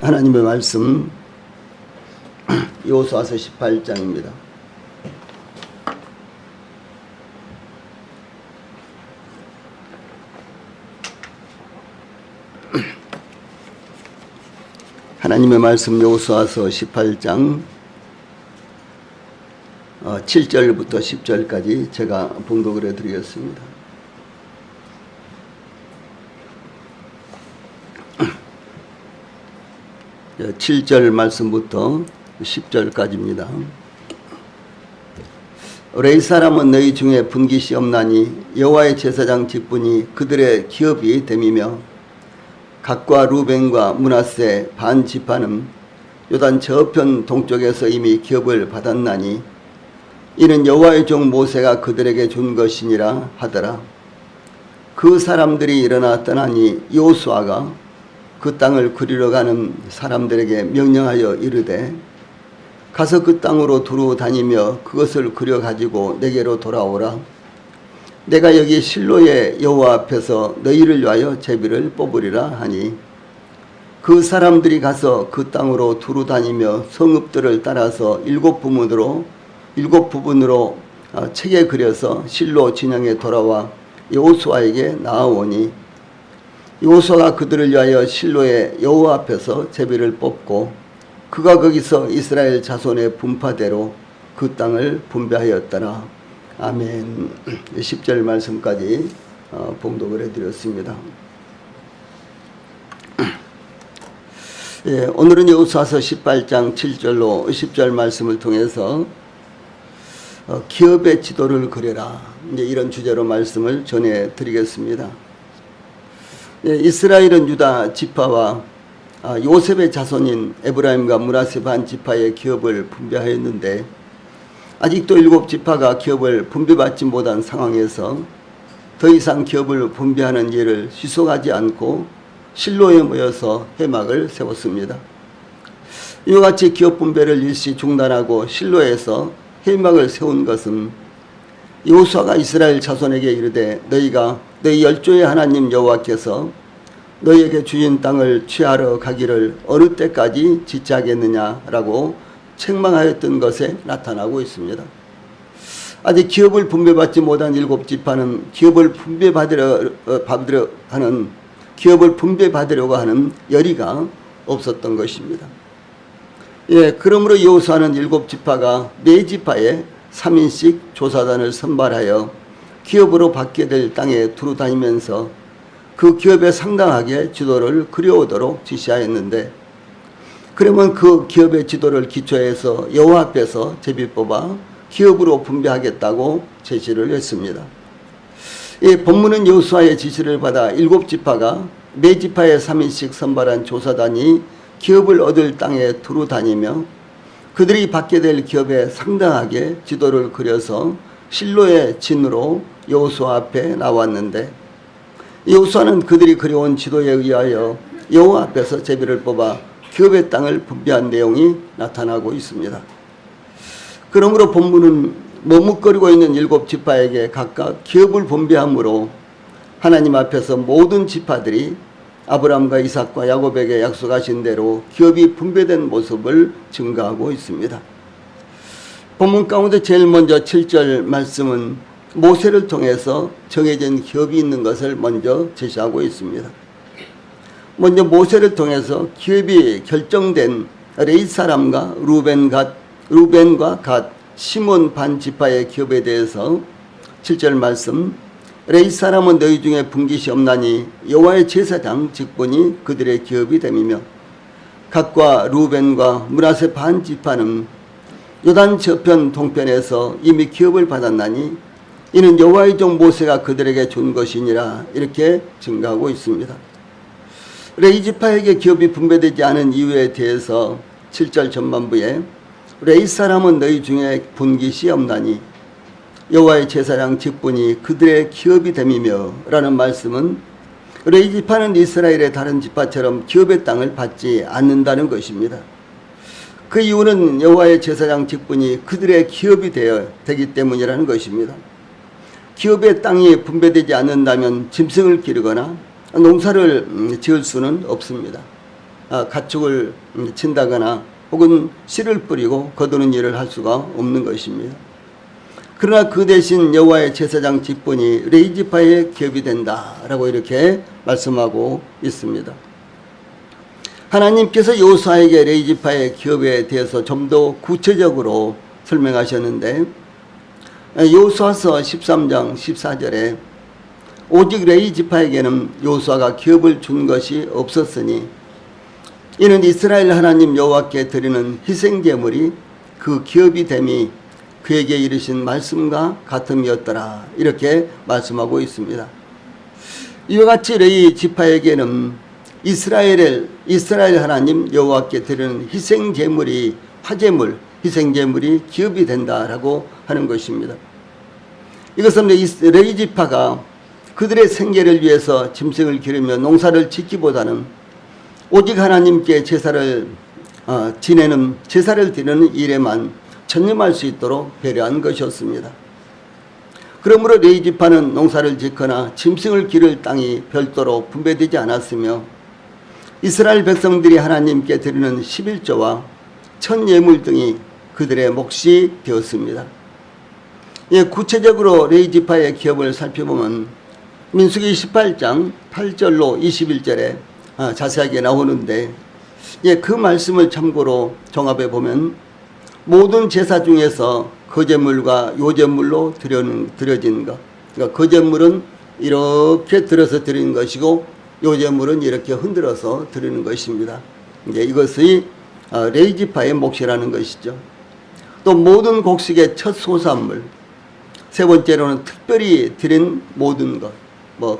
하나님의 말씀 여호수아서 18장입니다. 하나님의 말씀 여호수아서 18장 7절부터 10절까지 제가 봉독을 해드리겠습니다. 네, 7절 말씀부터 10절까지입니다. 레위 사람은 너희 중에 분깃이 없나니 여호와의 제사장 직분이 그들의 기업이 됨이며 gad과 루벤과 므낫세 반 지파는 요단 저편 동쪽에서 이미 기업을 받았나니 이는 여호와의 종 모세가 그들에게 준 것이니라 하더라. 그 사람들이 일어나 떠나니 여호수아가 그 땅을 그리러 가는 사람들에게 명령하여 이르되 가서 그 땅으로 두루 다니며 그것을 그려 가지고 내게로 돌아오라. 내가 여기 실로의 여호와 앞에서 너희를 위하여 제비를 뽑으리라 하니 그 사람들이 가서 그 땅으로 두루 다니며 성읍들을 따라서 일곱 부분으로 책에 그려서 실로 진영에 돌아와 여호수아에게 나아오니 여호수아가 그들을 위하여 실로의 여호와 앞에서 제비를 뽑고 그가 거기서 이스라엘 자손의 분파대로 그 땅을 분배하였더라. 아멘. 10절 말씀까지 봉독을 해드렸습니다. 예, 오늘은 여호수아서 18장 7절로 10절 말씀을 통해서 기업의 지도를 그려라, 이제 이런 주제로 말씀을 전해드리겠습니다. 예, 이스라엘은 유다 지파와 요셉의 자손인 에브라임과 므낫세 반 지파의 기업을 분배하였는데 아직도 일곱 지파가 기업을 분배받지 못한 상황에서 더 이상 기업을 분배하는 일을 지속하지 않고 실로에 모여서 회막을 세웠습니다. 이와 같이 기업 분배를 일시 중단하고 실로에서 회막을 세운 것은 여호수아가 이스라엘 자손에게 이르되 너희가 너희 열조의 하나님 여호와께서 너희에게 주신 땅을 취하러 가기를 어느 때까지 지체하겠느냐라고 책망하였던 것에 나타나고 있습니다. 아직 기업을 분배받지 못한 일곱 지파는 기업을 분배받으려고 하는 열의가 없었던 것입니다. 예, 그러므로 여호수아는 일곱 지파가 매 지파에 3인씩 조사단을 선발하여 기업으로 받게 될 땅에 두루 다니면서 그 기업에 상당하게 지도를 그려오도록 지시하였는데 그러면 그 기업의 지도를 기초해서 여호와 앞에서 제비 뽑아 기업으로 분배하겠다고 제시를 했습니다. 이 본문은 여호수아의 지시를 받아 일곱 지파가 매 지파에 3인씩 선발한 조사단이 기업을 얻을 땅에 두루 다니며 그들이 받게 될 기업에 상당하게 지도를 그려서 실로의 진으로 여호수아 앞에 나왔는데 여호수아는 그들이 그려온 지도에 의하여 여호와 앞에서 제비를 뽑아 기업의 땅을 분배한 내용이 나타나고 있습니다. 그러므로 본문은 머뭇거리고 있는 일곱 지파에게 각각 기업을 분배함으로 하나님 앞에서 모든 지파들이 아브라함과 이삭과 야곱에게 약속하신 대로 기업이 분배된 모습을 증거하고 있습니다. 본문 가운데 제일 먼저 7절 말씀은 모세를 통해서 정해진 기업이 있는 것을 먼저 제시하고 있습니다. 먼저 모세를 통해서 기업이 결정된 레위 사람과 루벤과 갓, 시몬 반 지파의 기업에 대해서 7절 말씀 레위 사람은 너희 중에 분깃이 없나니 여호와의 제사장 직분이 그들의 기업이 됨이며 gad과 루벤과 므낫세 반 지파는 요단 저편 동편에서 이미 기업을 받았나니 이는 여호와의 종 모세가 그들에게 준 것이니라 이렇게 증거하고 있습니다. 레위 지파에게 기업이 분배되지 않은 이유에 대해서 7절 전반부에 레위 사람은 너희 중에 분깃이 없나니 여호와의 제사장 직분이 그들의 기업이 됨이며 라는 말씀은 레위 지파는 이스라엘의 다른 지파처럼 기업의 땅을 받지 않는다는 것입니다. 그 이유는 여호와의 제사장 직분이 그들의 기업이 되기 때문이라는 것입니다. 기업의 땅이 분배되지 않는다면 짐승을 기르거나 농사를 지을 수는 없습니다. 가축을 친다거나 혹은 씨를 뿌리고 거두는 일을 할 수가 없는 것입니다. 그러나 그 대신 여호와의 제사장 직분이 레위지파의 기업이 된다라고 이렇게 말씀하고 있습니다. 하나님께서 여호수아에게 레위지파의 기업에 대해서 좀 더 구체적으로 설명하셨는데 여호수아서 13장 14절에 오직 레위지파에게는 여호수아가 기업을 준 것이 없었으니 이는 이스라엘 하나님 여호와께 드리는 희생제물이 그 기업이 됨이 그에게 이르신 말씀과 같음이었더라 이렇게 말씀하고 있습니다. 이와 같이 레위지파에게는 이스라엘 하나님 여호와께 드리는 희생제물이 화제물, 희생제물이 기업이 된다라고 하는 것입니다. 이것은 레위지파가 그들의 생계를 위해서 짐승을 기르며 농사를 짓기보다는 오직 하나님께 제사를 드리는 일에만 전념할 수 있도록 배려한 것이었습니다. 그러므로 레위지파는 농사를 짓거나 짐승을 기를 땅이 별도로 분배되지 않았으며 이스라엘 백성들이 하나님께 드리는 11조와 천 예물 등이 그들의 몫이 되었습니다. 구체적으로 레위지파의 기업을 살펴보면 민수기 18장 8절로 21절에 자세하게 나오는데 그 말씀을 참고로 종합해 보면 모든 제사 중에서 거제물과 요제물로 드려진 것, 그러니까 거제물은 이렇게 들어서 드리는 것이고 요제물은 이렇게 흔들어서 드리는 것입니다. 이것이 레위지파의 몫이라는 것이죠. 또 모든 곡식의 첫 소산물, 세 번째로는 특별히 드린 모든 것,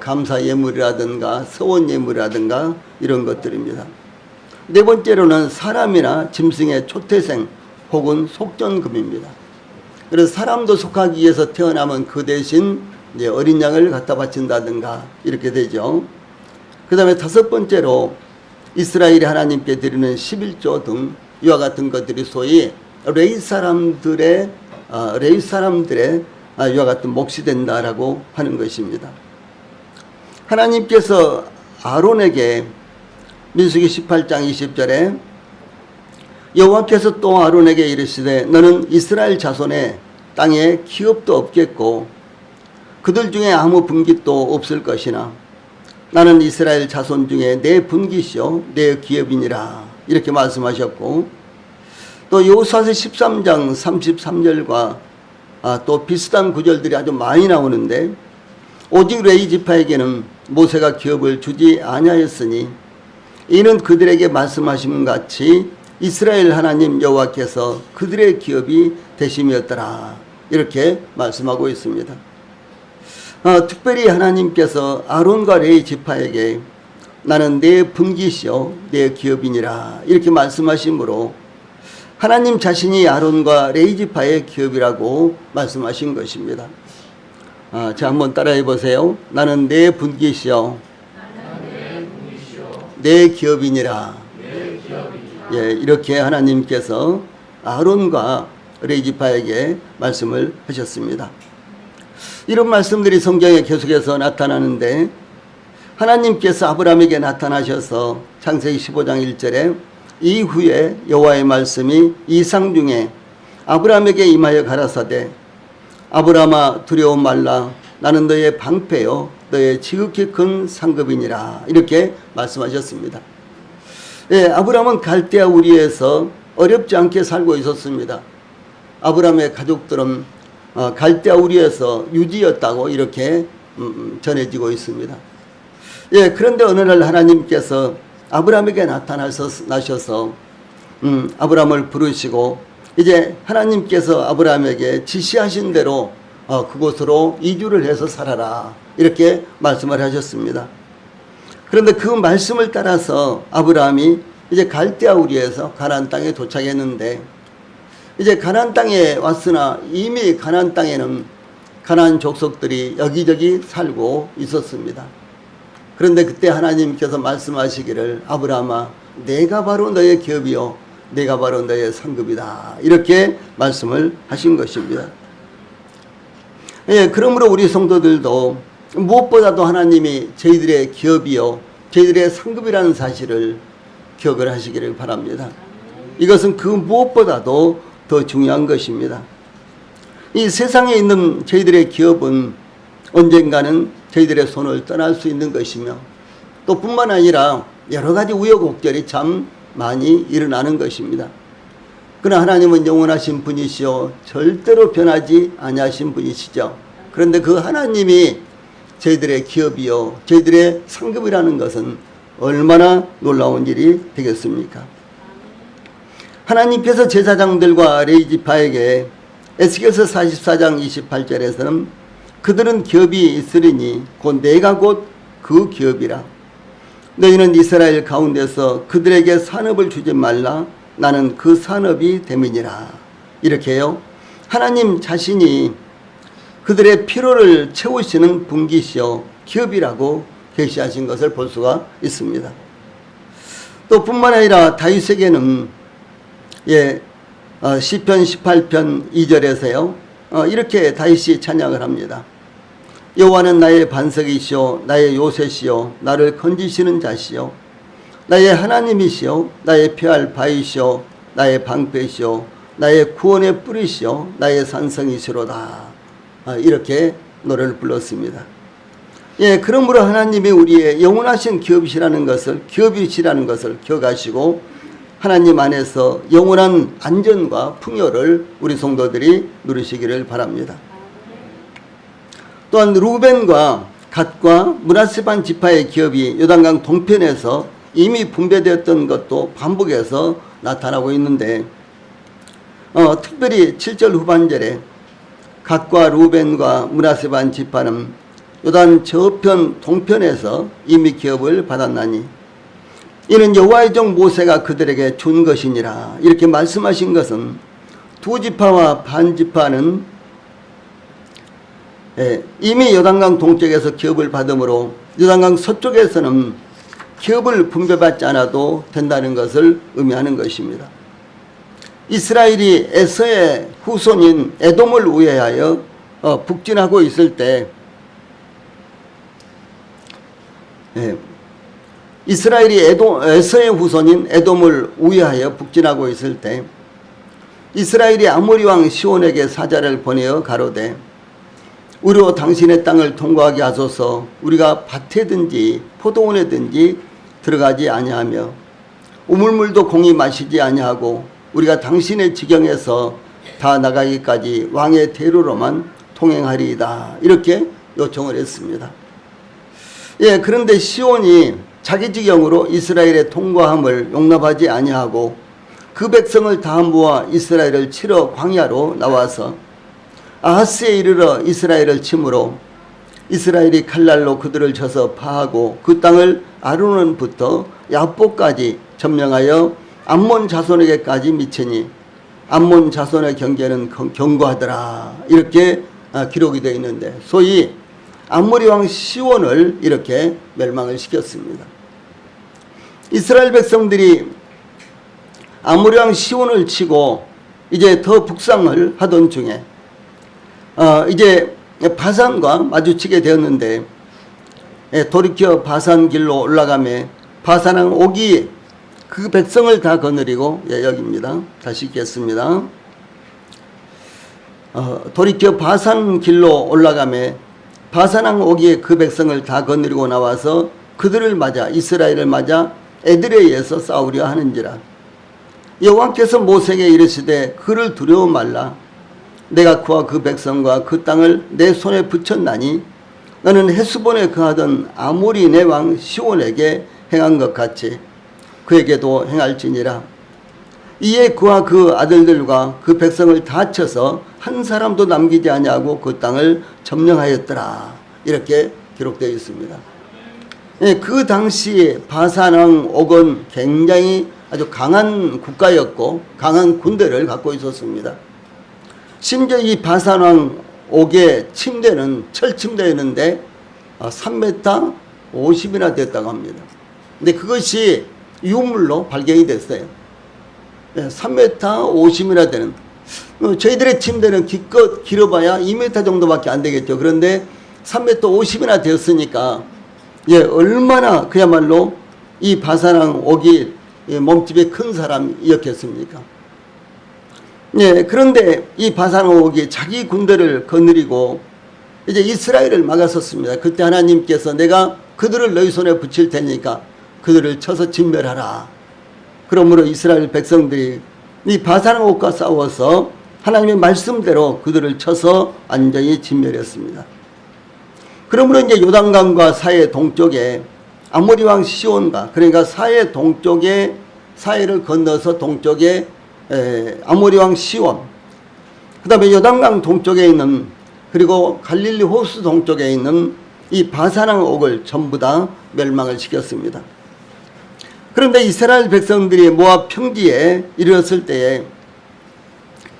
감사 예물이라든가 서원 예물이라든가 이런 것들입니다. 네 번째로는 사람이나 짐승의 초태생 혹은 속전금입니다. 그래서 사람도 속하기 위해서 태어나면 그 대신 어린 양을 갖다 바친다든가 이렇게 되죠. 그 다음에 다섯 번째로 이스라엘이 하나님께 드리는 11조 등 이와 같은 것들이 소위 레위 사람들의 이와 같은 몫이 된다라고 하는 것입니다. 하나님께서 아론에게 민수기 18장 20절에 여호와께서 또 아론에게 이르시되 너는 이스라엘 자손의 땅에 기업도 없겠고 그들 중에 아무 분깃도 없을 것이나 나는 이스라엘 자손 중에 내 분깃이요 내 기업이니라 이렇게 말씀하셨고 또 여호수아서 13장 33절과 또 비슷한 구절들이 아주 많이 나오는데 오직 레위지파에게는 모세가 기업을 주지 아니하였으니 이는 그들에게 말씀하신 같이 이스라엘 하나님 여호와께서 그들의 기업이 되심이었더라 이렇게 말씀하고 있습니다. 특별히 하나님께서 아론과 레위지파에게 나는 내 분깃이요 내 기업이니라 이렇게 말씀하시므로 하나님 자신이 아론과 레위지파의 기업이라고 말씀하신 것입니다. 자, 한번 따라해 보세요. 나는 내 분깃이요 내 기업이니라. 이렇게 하나님께서 아론과 레위지파에게 말씀을 하셨습니다. 이런 말씀들이 성경에 계속해서 나타나는데 하나님께서 아브라함에게 나타나셔서 창세기 15장 1절에 이후에 여호와의 말씀이 이상 중에 아브라함에게 임하여 가라사대 아브라함아 두려워 말라 나는 너의 방패요 너의 지극히 큰 상급이니라 이렇게 말씀하셨습니다. 아브라함은 갈대아 우리에서 어렵지 않게 살고 있었습니다. 아브라함의 가족들은 갈대아 우리에서 유지였다고 이렇게 전해지고 있습니다. 그런데 어느 날 하나님께서 아브라함에게 나타나셔서 아브라함을 부르시고 이제 하나님께서 아브라함에게 지시하신 대로 그곳으로 이주를 해서 살아라 이렇게 말씀을 하셨습니다. 그런데 그 말씀을 따라서 아브라함이 이제 갈대아 우리에서 가나안 땅에 도착했는데 이제 가나안 땅에 왔으나 이미 가나안 땅에는 가나안 족속들이 여기저기 살고 있었습니다. 그런데 그때 하나님께서 말씀하시기를 아브라함아 내가 바로 너의 기업이요 내가 바로 너의 상급이다 이렇게 말씀을 하신 것입니다. 그러므로 우리 성도들도 무엇보다도 하나님이 저희들의 기업이요 저희들의 상급이라는 사실을 기억을 하시기를 바랍니다. 이것은 그 무엇보다도 더 중요한 것입니다. 이 세상에 있는 저희들의 기업은 언젠가는 저희들의 손을 떠날 수 있는 것이며 또 뿐만 아니라 여러 가지 우여곡절이 참 많이 일어나는 것입니다. 그러나 하나님은 영원하신 분이시오 절대로 변하지 아니하신 분이시죠. 그런데 그 하나님이 저희들의 기업이요 저희들의 상급이라는 것은 얼마나 놀라운 일이 되겠습니까? 하나님께서 제사장들과 레위지파에게 에스겔서 44장 28절에서는 그들은 기업이 있으리니 곧 내가 곧 그 기업이라. 너희는 이스라엘 가운데서 그들에게 산업을 주지 말라. 나는 그 산업이 됨이니라. 이렇게요. 하나님 자신이 그들의 필요를 채우시는 분기시요 기업이라고 계시하신 것을 볼 수가 있습니다. 또 뿐만 아니라 다윗에게는 시편 18편 2절에서요. 이렇게 다윗이 찬양을 합니다. 여호와는 나의 반석이시오 나의 요새시오 나를 건지시는 자시오 나의 하나님이시오 나의 피할 바위시오 나의 방패시오 나의 구원의 뿌리시오 나의 산성이시로다. 이렇게 노래를 불렀습니다. 그러므로 하나님이 우리의 영원하신 기업이시라는 것을 기억하시고 하나님 안에서 영원한 안전과 풍요를 우리 성도들이 누리시기를 바랍니다. 또한 루벤과 갓과 므낫세 반 지파의 기업이 요단강 동편에서 이미 분배되었던 것도 반복해서 나타나고 있는데 특별히 7절 후반절에 갓과 루벤과 므낫세 반 지파는 요단 저편 동편에서 이미 기업을 받았나니 이는 여호와의 종 모세가 그들에게 준 것이니라. 이렇게 말씀하신 것은 두 지파와 반 지파는 이미 요단강 동쪽에서 기업을 받으므로 요단강 서쪽에서는 기업을 분배받지 않아도 된다는 것을 의미하는 것입니다. 이스라엘이 에서의 후손인 에돔을 우회하여 북진하고 있을 때 이스라엘이 에서의 후손인 에돔을 우회하여 북진하고 있을 때 이스라엘이 아모리 왕 시온에게 사자를 보내어 가로되 우리로 당신의 땅을 통과하게 하소서. 우리가 밭에든지 포도원에든지 들어가지 아니하며 우물물도 공히 마시지 아니하고 우리가 당신의 지경에서 다 나가기까지 왕의 대로로만 통행하리이다. 이렇게 요청을 했습니다. 그런데 시온이 자기 지경으로 이스라엘의 통과함을 용납하지 아니하고 그 백성을 다 모아 이스라엘을 치러 광야로 나와서 아하스에 이르러 이스라엘을 치므로 이스라엘이 칼날로 그들을 쳐서 파하고 그 땅을 아르논부터 야복까지 점령하여 암몬 자손에게까지 미치니 암몬 자손의 경계는 견고하더라. 이렇게 기록이 되어 있는데 소위 아모리 왕 시온을 이렇게 멸망을 시켰습니다. 이스라엘 백성들이 아모리 왕 시온을 치고 이제 더 북상을 하던 중에 이제 바산과 마주치게 되었는데 돌이켜 바산 길로 올라가매 바산왕 옥이 그 백성을 다 거느리고 여기입니다. 다시 읽겠습니다. 돌이켜 바산 길로 올라가매 바산왕 옥이 그 백성을 다 거느리고 나와서 그들을 맞아 이스라엘을 맞아 에드레이에서 싸우려 하는지라. 여호와께서 모세에게 이르시되 그를 두려워 말라. 내가 그와 그 백성과 그 땅을 내 손에 붙였나니 너는 헤스본에 거하던 아모리 내 왕 시온에게 행한 것 같이 그에게도 행할지니라. 이에 그와 그 아들들과 그 백성을 다 쳐서 한 사람도 남기지 아니하고 그 땅을 점령하였더라. 이렇게 기록되어 있습니다. 그 당시 바산왕 옥은 굉장히 아주 강한 국가였고 강한 군대를 갖고 있었습니다. 심지어 이 바산왕 옥의 침대는 철침대였는데 3m 50이나 됐다고 합니다. 근데 그것이 유물로 발견이 됐어요. 3m 50이나 되는 저희들의 침대는 기껏 길어봐야 2m 정도밖에 안 되겠죠. 그런데 3m 50이나 되었으니까 얼마나 그야말로 이 바산왕 옥이 몸집이 큰 사람이었겠습니까? 예, 그런데 이 바산옥이 자기 군대를 거느리고 이제 이스라엘을 막았었습니다. 그때 하나님께서 내가 그들을 너희 손에 붙일 테니까 그들을 쳐서 진멸하라. 그러므로 이스라엘 백성들이 이 바산옥과 싸워서 하나님의 말씀대로 그들을 쳐서 완전히 진멸했습니다. 그러므로 이제 요단강과 사해 동쪽에 아모리 왕 시온과, 그러니까 사해 동쪽에, 사해를 건너서 동쪽에 아모리 왕 시온, 그 다음에 요단강 동쪽에 있는, 그리고 갈릴리 호수 동쪽에 있는 이 바산왕옥을 전부 다 멸망을 시켰습니다. 그런데 이스라엘 백성들이 모압 평지에 이르렀을 때에,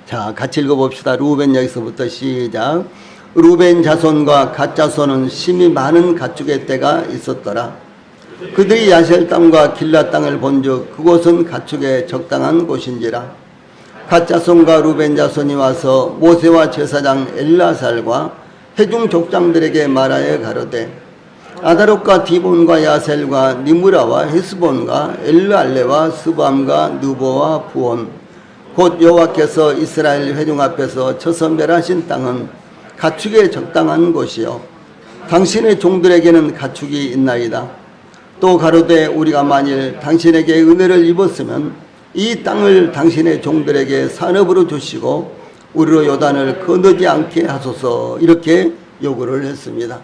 자, 같이 읽어봅시다. 루벤 여기서부터 시작. 루벤 자손과 갓 자손은 심히 많은 가축의 때가 있었더라. 그들이 야셀 땅과 길라 땅을 본즉 그곳은 가축의 적당한 곳인지라. 갓 자손과 루벤 자손이 와서 모세와 제사장 엘라살과 회중 족장들에게 말하여 가로되 아다롯과 디본과 야셀과 니무라와 헤스본과 엘르알레와 스밤과 느보와 부온 곧 여호와께서 이스라엘 회중 앞에서 쳐서 멸하신 땅은 가축에 적당한 곳이요 당신의 종들에게는 가축이 있나이다. 또 가로되 우리가 만일 당신에게 은혜를 입었으면 이 땅을 당신의 종들에게 산업으로 주시고 우리로 요단을 건너지 않게 하소서, 이렇게 요구를 했습니다.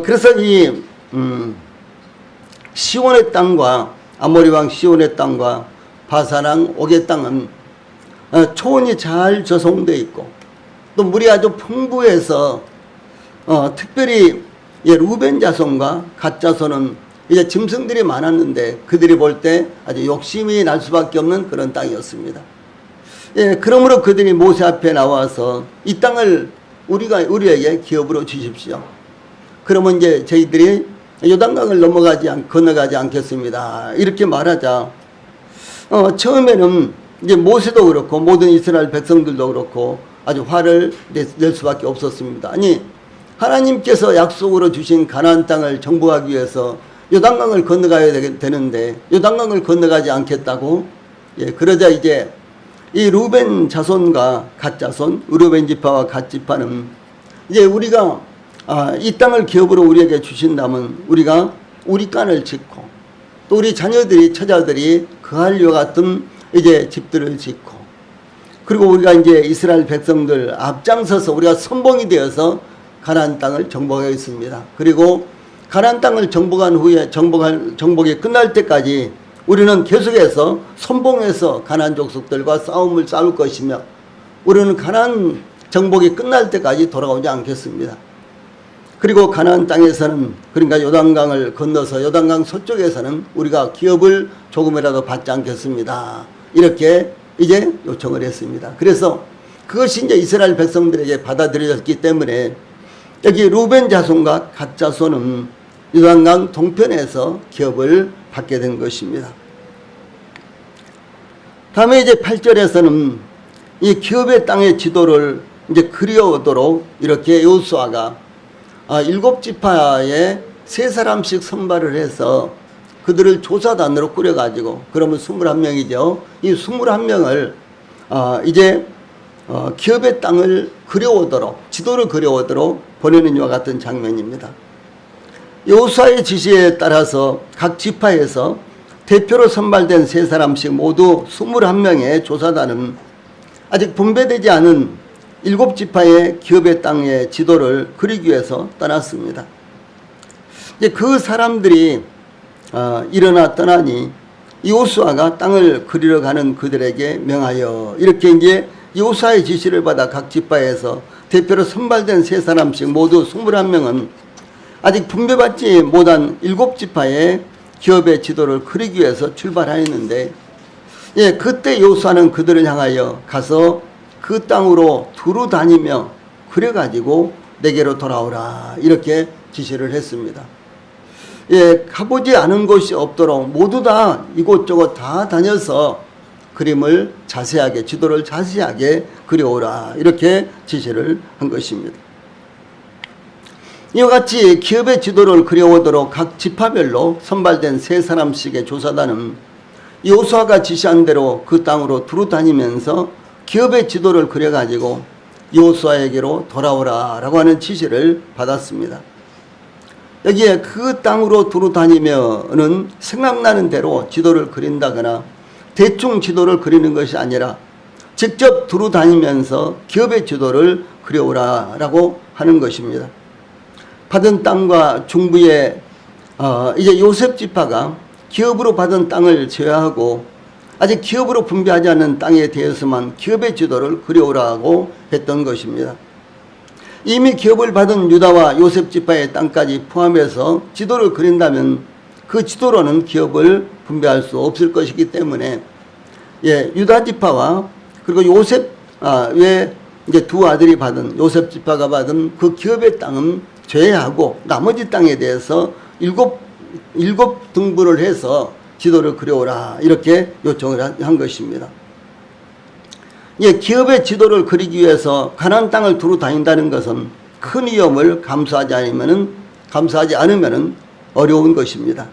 그래서 이 시온의 땅과 아모리 왕 시온의 땅과 바산왕 옥의 땅은 초원이 잘 조성되어 있고 또 물이 아주 풍부해서 특별히 루벤 자손과 갓 자손은 이제 짐승들이 많았는데 그들이 볼 때 아주 욕심이 날 수밖에 없는 그런 땅이었습니다. 예, 그러므로 그들이 모세 앞에 나와서 이 땅을 우리에게 기업으로 주십시오. 그러면 이제 저희들이 요단강을 건너가지 않겠습니다. 이렇게 말하자 처음에는 이제 모세도 그렇고 모든 이스라엘 백성들도 그렇고 아주 화를 낼 수밖에 없었습니다. 아니, 하나님께서 약속으로 주신 가나안 땅을 정복하기 위해서 요단강을 건너가야 되는데 요단강을 건너가지 않겠다고. 예, 그러자 이제 이 루벤 자손과 갓 자손, 루벤 지파와 갓 지파는 이제 우리가 이 땅을 기업으로 우리에게 주신다면 우리가 우리 간을 짓고 또 우리 자녀들이, 처자들이 거할 것 같은 이제 집들을 짓고, 그리고 우리가 이제 이스라엘 백성들 앞장서서 우리가 선봉이 되어서 가나안 땅을 정복하겠습니다. 그리고 가나안 땅을 정복한 후에 정복이 끝날 때까지 우리는 계속해서 선봉해서 가나안 족속들과 싸움을 싸울 것이며 우리는 가나안 정복이 끝날 때까지 돌아오지 않겠습니다. 그리고 가나안 땅에서는, 그러니까 요단강을 건너서 요단강 서쪽에서는 우리가 기업을 조금이라도 받지 않겠습니다. 이렇게 이제 요청을 했습니다. 그래서 그것이 이제 이스라엘 백성들에게 받아들여졌기 때문에 여기 루벤 자손과 갓 자손은 요단강 동편에서 기업을 받게 된 것입니다. 다음에 이제 8절에서는 이 기업의 땅의 지도를 이제 그려오도록 이렇게 여호수아가 7지파에 3사람씩 선발을 해서 그들을 조사단으로 꾸려가지고, 그러면 21명이죠. 이 21명을 이제 기업의 땅을 그려오도록, 지도를 그려오도록 보내는 이와 같은 장면입니다. 여호수아의 지시에 따라서 각 지파에서 대표로 선발된 3사람씩 모두 21명의 조사단은 아직 분배되지 않은 7지파의 기업의 땅의 지도를 그리기 위해서 떠났습니다. 이제 그 사람들이 일어나 떠나니 여호수아가 땅을 그리러 가는 그들에게 명하여, 이렇게 이제 여호수아의 지시를 받아 각 지파에서 대표로 선발된 3사람씩 모두 21명은 아직 분배받지 못한 7지파의 기업의 지도를 그리기 위해서 출발하였는데, 예, 그때 여호수아는 그들을 향하여 가서 그 땅으로 두루 다니며 그려가지고 내게로 돌아오라, 이렇게 지시를 했습니다. 예, 가보지 않은 곳이 없도록 모두 다 이곳저곳 다 다녀서 그림을 자세하게, 지도를 자세하게 그려오라, 이렇게 지시를 한 것입니다. 이와 같이 기업의 지도를 그려오도록 각 지파별로 선발된 3사람씩의 조사단은 여호수아가 지시한 대로 그 땅으로 두루 다니면서 기업의 지도를 그려가지고 여호수아에게로 돌아오라라고 하는 지시를 받았습니다. 여기에 그 땅으로 두루 다니면은 생각나는 대로 지도를 그린다거나 대충 지도를 그리는 것이 아니라 직접 두루 다니면서 기업의 지도를 그려오라라고 하는 것입니다. 받은 땅과 중부에 이제 요셉 지파가 기업으로 받은 땅을 제외하고 아직 기업으로 분배하지 않은 땅에 대해서만 기업의 지도를 그려오라고 했던 것입니다. 이미 기업을 받은 유다와 요셉 지파의 땅까지 포함해서 지도를 그린다면 그 지도로는 기업을 분배할 수 없을 것이기 때문에 유다 지파와 그리고 요셉 외 이제 두 아들이 받은 요셉 지파가 받은 그 기업의 땅은 제외하고 나머지 땅에 대해서 일곱 등분을 해서 지도를 그려오라 이렇게 요청을 한 것입니다. 기업의 지도를 그리기 위해서 가나안 땅을 두루 다닌다는 것은 큰 위험을 감수하지 않으면 어려운 것입니다.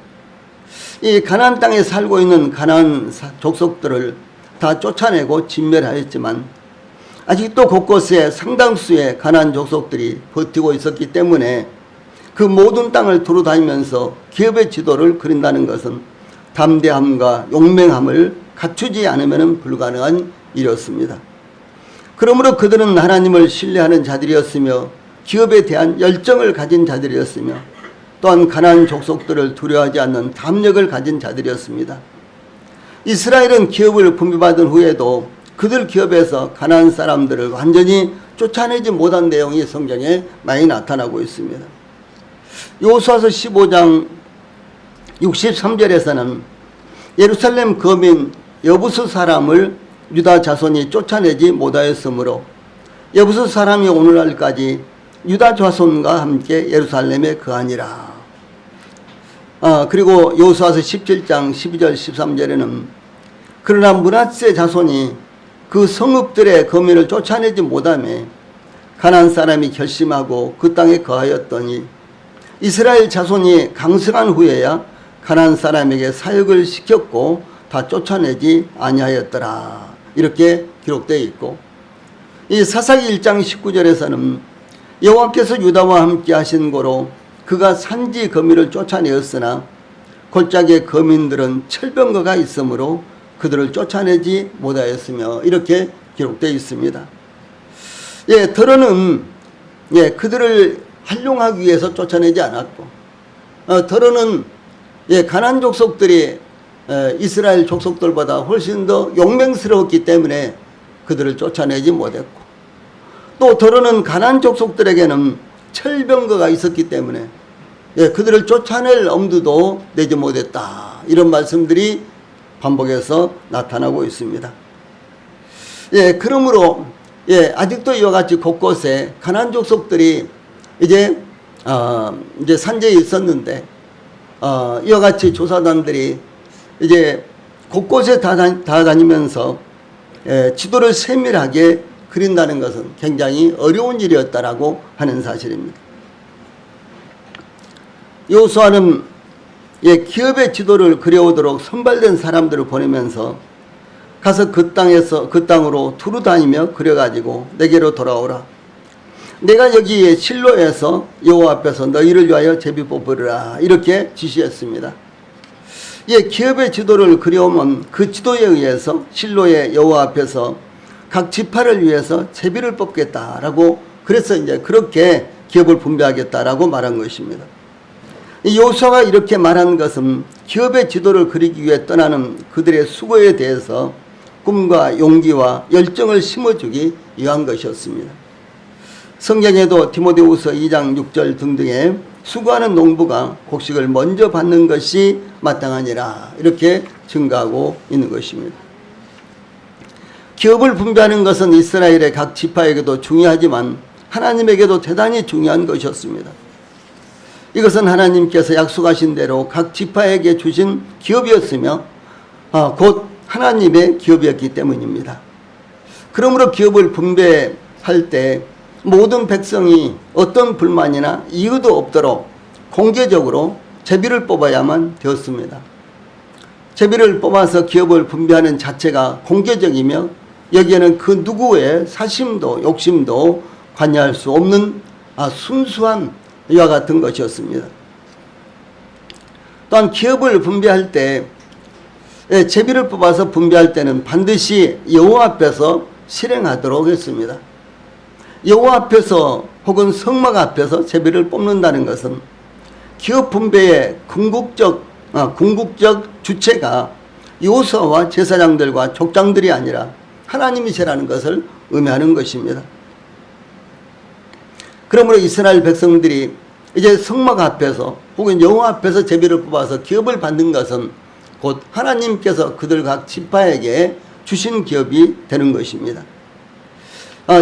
이 가나안 땅에 살고 있는 가나안 족속들을 다 쫓아내고 진멸하였지만 아직도 곳곳에 상당수의 가나안 족속들이 버티고 있었기 때문에 그 모든 땅을 두루 다니면서 기업의 지도를 그린다는 것은 담대함과 용맹함을 갖추지 않으면 불가능한 일이었습니다. 그러므로 그들은 하나님을 신뢰하는 자들이었으며 기업에 대한 열정을 가진 자들이었으며 또한 가나안 족속들을 두려워하지 않는 담력을 가진 자들이었습니다. 이스라엘은 기업을 분배받은 후에도 그들 기업에서 가나안 사람들을 완전히 쫓아내지 못한 내용이 성경에 많이 나타나고 있습니다. 여호수아서 15장 63절에서는 예루살렘 거민 여부스 사람을 유다 자손이 쫓아내지 못하였으므로 여부스 사람이 오늘날까지 유다 자손과 함께 예루살렘에 거하니라. 그리고 여호수아서 17장 12절 13절에는 그러나 므낫세 자손이 그 성읍들의 거민을 쫓아내지 못하며 가나안 사람이 결심하고 그 땅에 거하였더니 이스라엘 자손이 강성한 후에야 가나안 사람에게 사역을 시켰고 다 쫓아내지 아니하였더라. 이렇게 기록되어 있고 이 사사기 1장 19절에서는 여호와께서 유다와 함께 하신 고로 그가 산지 거민을 쫓아내었으나 골짜기의 거민들은 철병거가 있으므로 그들을 쫓아내지 못하였으며 이렇게 기록되어 있습니다. 더러는 그들을 활용하기 위해서 쫓아내지 않았고 더러는 가나안 족속들이 이스라엘 족속들보다 훨씬 더 용맹스러웠기 때문에 그들을 쫓아내지 못했고 또 더러는 가나안 족속들에게는 철병거가 있었기 때문에 그들을 쫓아낼 엄두도 내지 못했다. 이런 말씀들이 반복해서 나타나고 있습니다. 그러므로 아직도 이와 같이 곳곳에 가나안 족속들이 이제 산지에 있었는데 이와 같이 조사단들이 이제 곳곳에 다 다니면서 지도를 세밀하게 그린다는 것은 굉장히 어려운 일이었다라고 하는 사실입니다. 여호수아는 기업의 지도를 그려오도록 선발된 사람들을 보내면서 가서 그 땅으로 두루 다니며 그려가지고 내게로 돌아오라. 내가 여기 실로에서 여호와 앞에서 너희를 위하여 제비 뽑으리라. 이렇게 지시했습니다. 기업의 지도를 그려오면 그 지도에 의해서 실로의 여호와 앞에서 각 지파를 위해서 제비를 뽑겠다라고 그래서 이제 그렇게 기업을 분배하겠다라고 말한 것입니다. 여호수아가 이렇게 말한 것은 기업의 지도를 그리기 위해 떠나는 그들의 수고에 대해서 꿈과 용기와 열정을 심어주기 위한 것이었습니다. 성경에도 디모데후서 2장 6절 등등에 수고하는 농부가 곡식을 먼저 받는 것이 마땅하니라 이렇게 증가하고 있는 것입니다. 기업을 분배하는 것은 이스라엘의 각 지파에게도 중요하지만 하나님에게도 대단히 중요한 것이었습니다. 이것은 하나님께서 약속하신 대로 각 지파에게 주신 기업이었으며 곧 하나님의 기업이었기 때문입니다. 그러므로 기업을 분배할 때 모든 백성이 어떤 불만이나 이유도 없도록 공개적으로 제비를 뽑아야만 되었습니다. 제비를 뽑아서 기업을 분배하는 자체가 공개적이며 여기에는 그 누구의 사심도 욕심도 관여할 수 없는 순수한 이와 같은 것이었습니다. 또한 기업을 분배할 때 제비를 뽑아서 분배할 때는 반드시 여호와 앞에서 실행하도록 했습니다. 여호와 앞에서 혹은 성막 앞에서 제비를 뽑는다는 것은 기업 분배의 궁극적 주체가 요수아와 제사장들과 족장들이 아니라 하나님이시라는 것을 의미하는 것입니다. 그러므로 이스라엘 백성들이 이제 성막 앞에서 혹은 여호와 앞에서 제비를 뽑아서 기업을 받는 것은 곧 하나님께서 그들 각 지파에게 주신 기업이 되는 것입니다.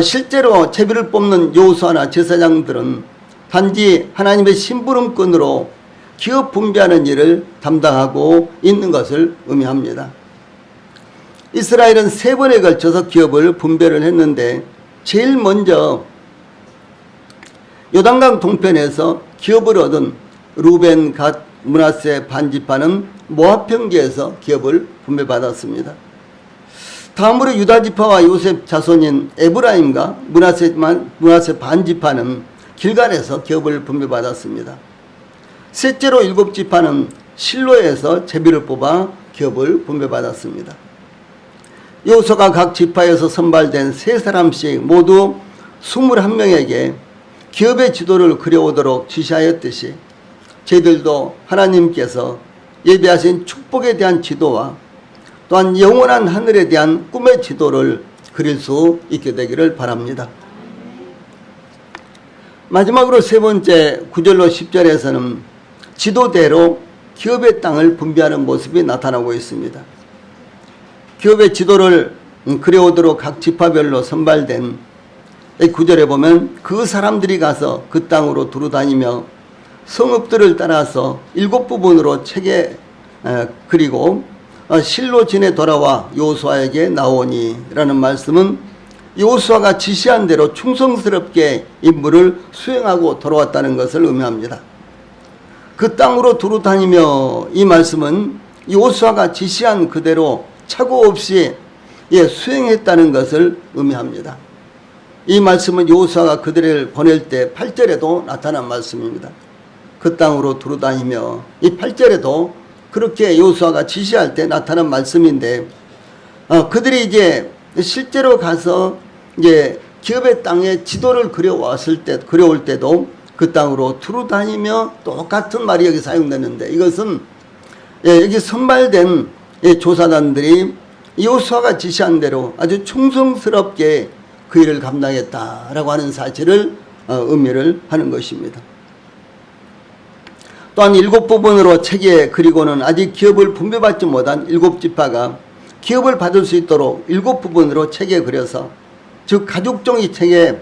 실제로 제비를 뽑는 여호수아나 제사장들은 단지 하나님의 심부름꾼으로 기업 분배하는 일을 담당하고 있는 것을 의미합니다. 이스라엘은 3번에 걸쳐서 기업을 분배를 했는데 제일 먼저 요단강 동편에서 기업을 얻은 루벤, 갓, 므낫세 반지파는 모압 평지에서 기업을 분배받았습니다. 다음으로 유다 지파와 요셉 자손인 에브라임과 므낫세 반지파는 길갈에서 기업을 분배받았습니다. 셋째로 7지파는 실로에서 제비를 뽑아 기업을 분배받았습니다. 여호수아가 각 지파에서 선발된 3사람씩 모두 21명에게 기업의 지도를 그려오도록 지시하였듯이 저희들도 하나님께서 예비하신 축복에 대한 지도와 또한 영원한 하늘에 대한 꿈의 지도를 그릴 수 있게 되기를 바랍니다. 마지막으로 3번째 9절로 10절에서는 지도대로 기업의 땅을 분배하는 모습이 나타나고 있습니다. 기업의 지도를 그려오도록 각 지파별로 선발된 9절에 보면 그 사람들이 가서 그 땅으로 두루다니며 성읍들을 따라서 7부분으로 책에 그리고 실로 진에 돌아와 여호수아에게 나오니 라는 말씀은 여호수아가 지시한 대로 충성스럽게 임무를 수행하고 돌아왔다는 것을 의미합니다. 그 땅으로 두루다니며 이 말씀은 여호수아가 지시한 그대로 착오 없이 수행했다는 것을 의미합니다. 이 말씀은 여호수아가 그들을 보낼 때 8절에도 나타난 말씀입니다. 그 땅으로 두루다니며 이 8절에도 그렇게 여호수아가 지시할 때 나타난 말씀인데 그들이 이제 실제로 가서 이제 기업의 땅에 지도를 그려올 때도 그 땅으로 두루다니며 똑같은 말이 여기 사용되는데 이것은 여기 선발된 조사단들이 여호수아가 지시한 대로 아주 충성스럽게 그 일을 감당했다라고 하는 사실을 의미를 하는 것입니다. 또한 7부분으로 책에 그리고는 아직 기업을 분배받지 못한 7지파가 기업을 받을 수 있도록 7부분으로 책에 그려서 즉 가죽종이 책에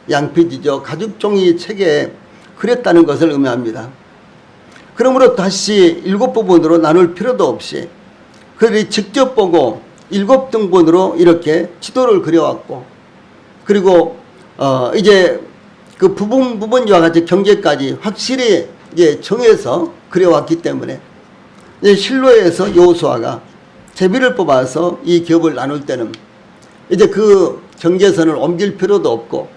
양피지죠. 가죽종이 책에 그렸다는 것을 의미합니다. 그러므로 다시 7부분으로 나눌 필요도 없이 그들이 직접 보고 7등분으로 이렇게 지도를 그려왔고 그리고 이제 그 부분과 같이 경계까지 확실히 이제 정해서 그려왔기 때문에 실로에서 여호수아가 제비를 뽑아서 이 기업을 나눌 때는 이제 그 경계선을 옮길 필요도 없고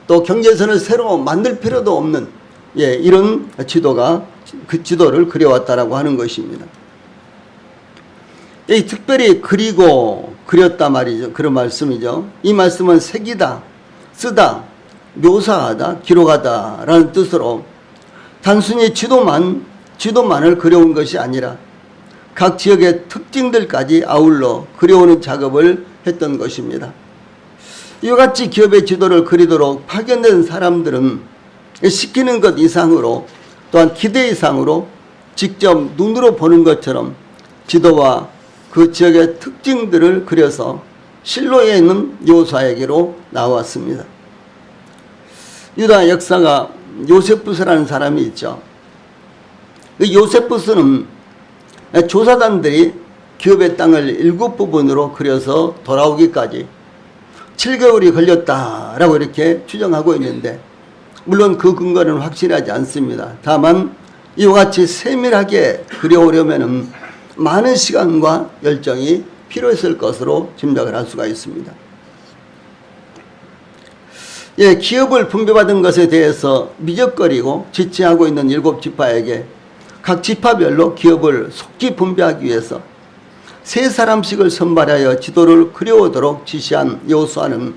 또 경계선을 새로 만들 필요도 없는 이런 지도가 그 지도를 그려왔다라고 하는 것입니다. 이 특별히 그리고 그렸다 말이죠. 그런 말씀이죠. 이 말씀은 새기다, 쓰다, 묘사하다, 기록하다 라는 뜻으로 단순히 지도만을 그려온 것이 아니라 각 지역의 특징들까지 아울러 그려오는 작업을 했던 것입니다. 이와 같이 기업의 지도를 그리도록 파견된 사람들은 시키는 것 이상으로 또한 기대 이상으로 직접 눈으로 보는 것처럼 지도와 그 지역의 특징들을 그려서 실로에 있는 여호수아에게로 나왔습니다. 유다 역사가 요세푸스라는 사람이 있죠. 그 요세푸스는 조사단들이 기업의 땅을 7부분으로 그려서 돌아오기까지 7개월이 걸렸다라고 이렇게 추정하고 있는데 물론 그 근거는 확실하지 않습니다. 다만 이와 같이 세밀하게 그려오려면은 많은 시간과 열정이 필요했을 것으로 짐작을 할 수가 있습니다. 예, 기업을 분배받은 것에 대해서 미적거리고 지체하고 있는 7지파에게 각 지파별로 기업을 속히 분배하기 위해서 3사람씩을 선발하여 지도를 그려오도록 지시한 여호수아는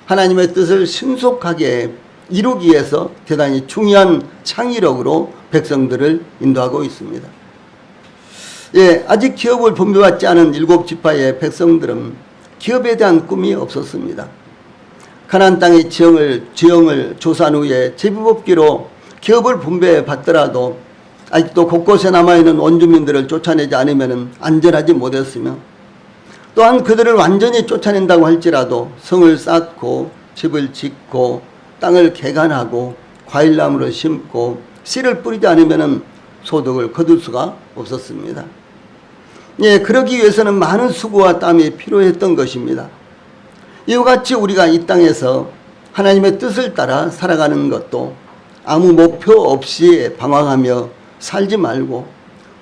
하나님의 뜻을 신속하게 이루기 위해서 대단히 중요한 창의력으로 백성들을 인도하고 있습니다. 예, 아직 기업을 분배받지 않은 7지파의 백성들은 기업에 대한 꿈이 없었습니다. 가나안 땅의 지형을 조사한 후에 제비뽑기로 기업을 분배받더라도 아직도 곳곳에 남아있는 원주민들을 쫓아내지 않으면 안전하지 못했으며, 또한 그들을 완전히 쫓아낸다고 할지라도 성을 쌓고 집을 짓고 땅을 개간하고 과일나무를 심고 씨를 뿌리지 않으면 소득을 거둘 수가 없었습니다. 예, 그러기 위해서는 많은 수고와 땀이 필요했던 것입니다. 이와 같이 우리가 이 땅에서 하나님의 뜻을 따라 살아가는 것도 아무 목표 없이 방황하며 살지 말고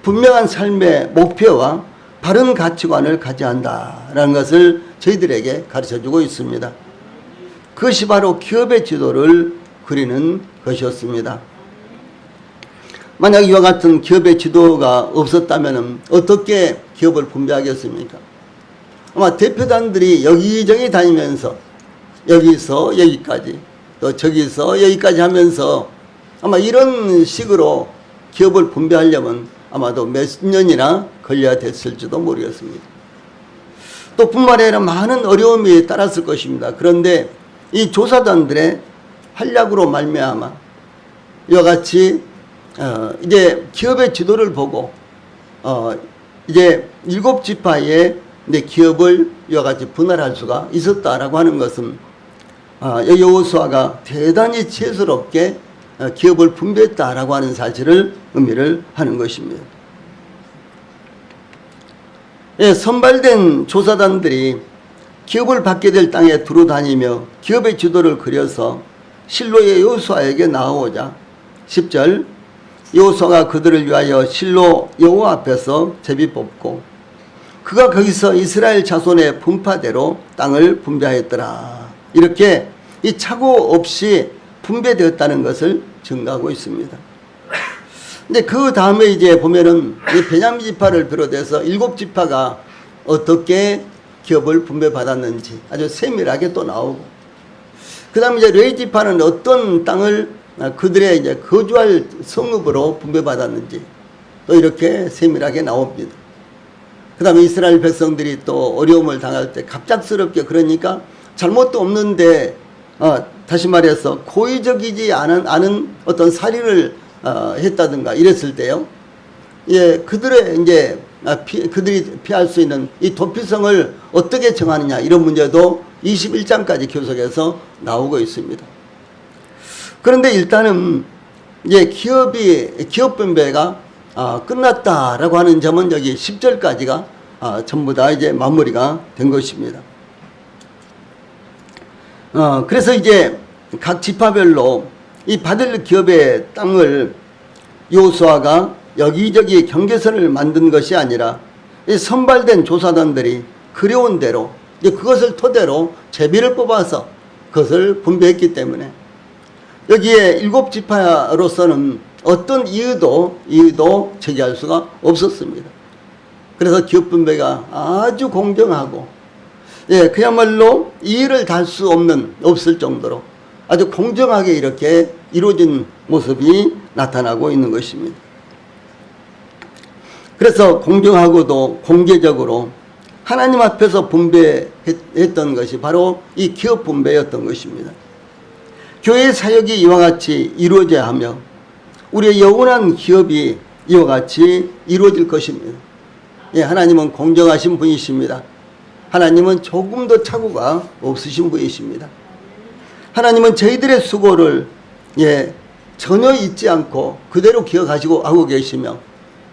분명한 삶의 목표와 바른 가치관을 가져야 한다라는 것을 저희들에게 가르쳐주고 있습니다. 그것이 바로 기업의 지도를 그리는 것이었습니다. 만약 이와 같은 기업의 지도가 없었다면 어떻게 기업을 분배하겠습니까? 아마 대표단들이 여기저기 다니면서 여기서 여기까지 또 저기서 여기까지 하면서 아마 이런 식으로 기업을 분배하려면 아마도 몇 년이나 걸려야 됐을지도 모르겠습니다. 또 뿐만 아니라 많은 어려움이 따랐을 것입니다. 그런데 이 조사단들의 활약으로 말미암아 이와 같이 이제 기업의 지도를 보고 이제 7지파의 기업을 이와 같이 분할할 수가 있었다라고 하는 것은 여호수아가 대단히 지혜스럽게 기업을 분배했다라고 하는 사실을 의미를 하는 것입니다. 예, 선발된 조사단들이 기업을 받게 될 땅에 두루 다니며 기업의 지도를 그려서 실로의 여호수아에게 나아오자 10절 여호수아가 그들을 위하여 실로 여호와 앞에서 제비 뽑고 그가 거기서 이스라엘 자손의 분파대로 땅을 분배하였더라. 이렇게 이 착오 없이 분배되었다는 것을 증거하고 있습니다. 근데 그 다음에 이제 보면은 이 베냐민 지파를 비롯해서 7지파가 어떻게 기업을 분배받았는지 아주 세밀하게 또 나오고, 그 다음에 이제 레위 지파는 어떤 땅을 그들의 이제 거주할 성읍으로 분배받았는지 또 이렇게 세밀하게 나옵니다. 그 다음에 이스라엘 백성들이 또 어려움을 당할 때 갑작스럽게, 그러니까 잘못도 없는데 다시 말해서 고의적이지 않은 어떤 살인을 했다든가 이랬을 때요. 예, 그들의 이제 그들이 피할 수 있는 이 도피성을 어떻게 정하느냐, 이런 문제도 21장까지 교석에서 나오고 있습니다. 그런데 일단은 이제 기업 분배가 끝났다라고 하는 점은 여기 10절까지가 전부 다 이제 마무리가 된 것입니다. 그래서 이제 각 지파별로 이 받을 기업의 땅을 여호수아가 여기저기 경계선을 만든 것이 아니라 이 선발된 조사단들이 그려온 대로 이제 그것을 토대로 제비를 뽑아서 그것을 분배했기 때문에 여기에 7지파로서는 어떤 이유도 제기할 수가 없었습니다. 그래서 기업 분배가 아주 공정하고, 예, 그야말로 이의를 달 수 없을 정도로 아주 공정하게 이렇게 이루어진 모습이 나타나고 있는 것입니다. 그래서 공정하고도 공개적으로 하나님 앞에서 분배했던 것이 바로 이 기업 분배였던 것입니다. 교회의 사역이 이와 같이 이루어져야 하며 우리의 영원한 기업이 이와 같이 이루어질 것입니다. 예, 하나님은 공정하신 분이십니다. 하나님은 조금도 착오가 없으신 분이십니다. 하나님은 저희들의 수고를 전혀 잊지 않고 그대로 기억하시고 하고 계시며,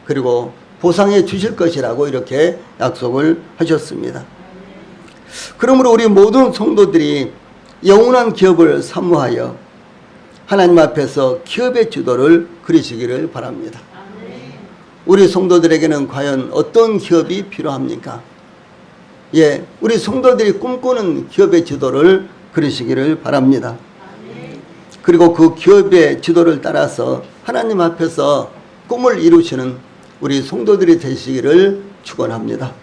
그리고 보상해 주실 것이라고 이렇게 약속을 하셨습니다. 그러므로 우리 모든 성도들이 영원한 기업을 사모하여 하나님 앞에서 기업의 지도를 그리시기를 바랍니다. 우리 성도들에게는 과연 어떤 기업이 필요합니까? 예, 우리 성도들이 꿈꾸는 기업의 지도를 그리시기를 바랍니다. 그리고 그 기업의 지도를 따라서 하나님 앞에서 꿈을 이루시는 우리 성도들이 되시기를 축원합니다.